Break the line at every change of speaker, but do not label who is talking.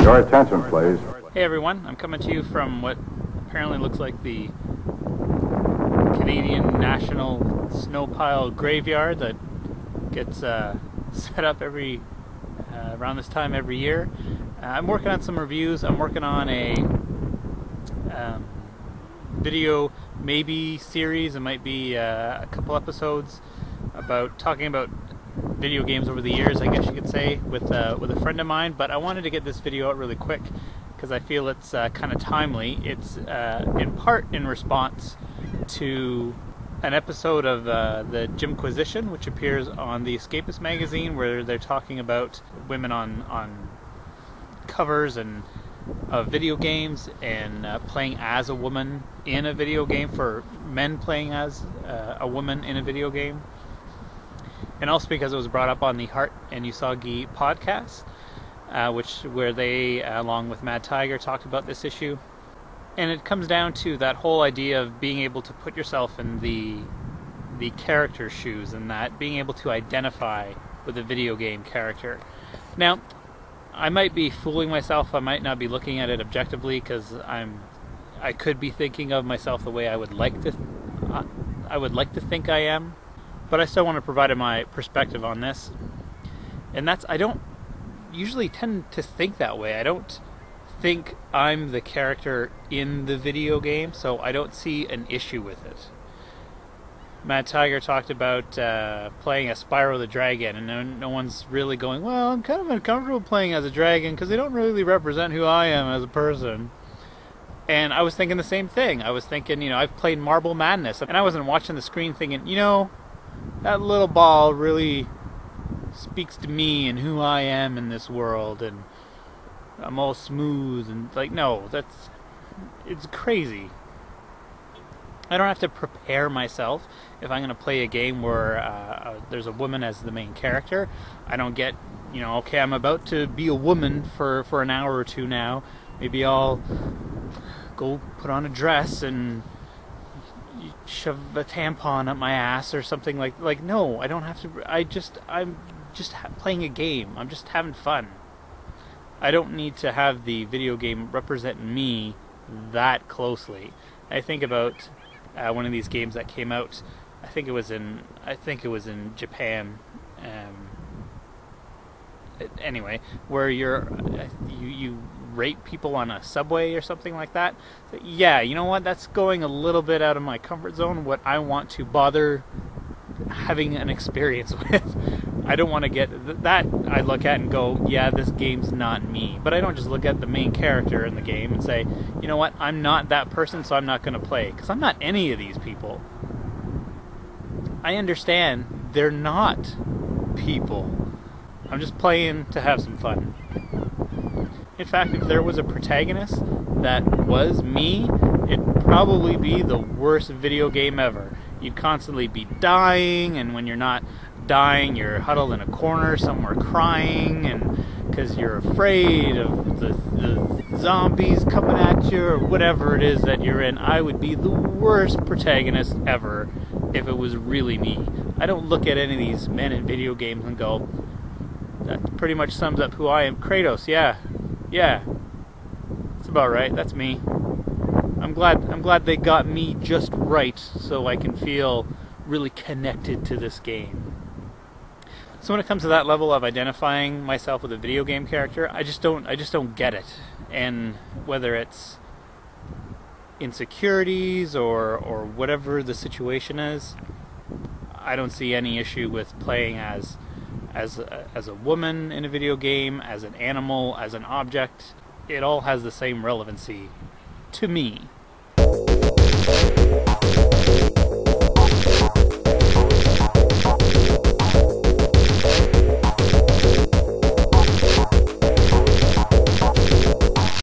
Your attention, please.
Hey everyone, I'm coming to you from what apparently looks like the Canadian National Snowpile Graveyard that gets set up around this time every year. I'm working on some reviews. I'm working on a video maybe series. It might be a couple episodes talking about video games over the years, I guess you could say, with a friend of mine. But I wanted to get this video out really quick because I feel it's kind of timely. It's in part in response to an episode of the Jimquisition, which appears on the Escapist magazine, where they're talking about women on covers of video games and playing as a woman in a video game, for men playing as a woman in a video game. And also because it was brought up on the Heart and Usagi podcast, where they, along with Mad Tiger, talked about this issue. And it comes down to that whole idea of being able to put yourself in the character's shoes, and that being able to identify with a video game character. Now, I might be fooling myself. I might not be looking at it objectively, because I could be thinking of myself the way I would like to think I am. But I still want to provide my perspective on this. And I don't usually tend to think that way. I don't think I'm the character in the video game, so I don't see an issue with it. Mad Tiger talked about playing as Spyro the Dragon, and no one's really going, well, I'm kind of uncomfortable playing as a dragon because they don't really represent who I am as a person. And I was thinking the same thing. I was thinking, I've played Marble Madness, and I wasn't watching the screen thinking, that little ball really speaks to me and who I am in this world, and I'm all smooth, and no, it's crazy. I don't have to prepare myself if I'm going to play a game where there's a woman as the main character. I don't get, okay, I'm about to be a woman for an hour or two now. Maybe I'll go put on a dress and shove a tampon up my ass or something like no, I don't have to. I'm just playing a game. I'm just having fun. I don't need to have the video game represent me that closely. I think about one of these games that came out. I think it was in Japan. Anyway, where you rape people on a subway or something like that. So, yeah, you know what? That's going a little bit out of my comfort zone. What I want to bother having an experience with. I don't want to get that. I look at and go, yeah, this game's not me. But I don't just look at the main character in the game and say, you know what? I'm not that person, so I'm not going to play, because I'm not any of these people. I understand they're not people. I'm just playing to have some fun. In fact, if there was a protagonist that was me, it'd probably be the worst video game ever. You'd constantly be dying, and when you're not dying, you're huddled in a corner somewhere crying, and because you're afraid of the zombies coming at you, or whatever it is that you're in. I would be the worst protagonist ever if it was really me. I don't look at any of these men in video games and go, that pretty much sums up who I am. Kratos, yeah, that's about right. That's me. I'm glad they got me just right, so I can feel really connected to this game. So when it comes to that level of identifying myself with a video game character, I just don't get it. And whether it's insecurities or whatever the situation is, I don't see any issue with playing as a woman in a video game, as an animal, as an object. It all has the same relevancy to me.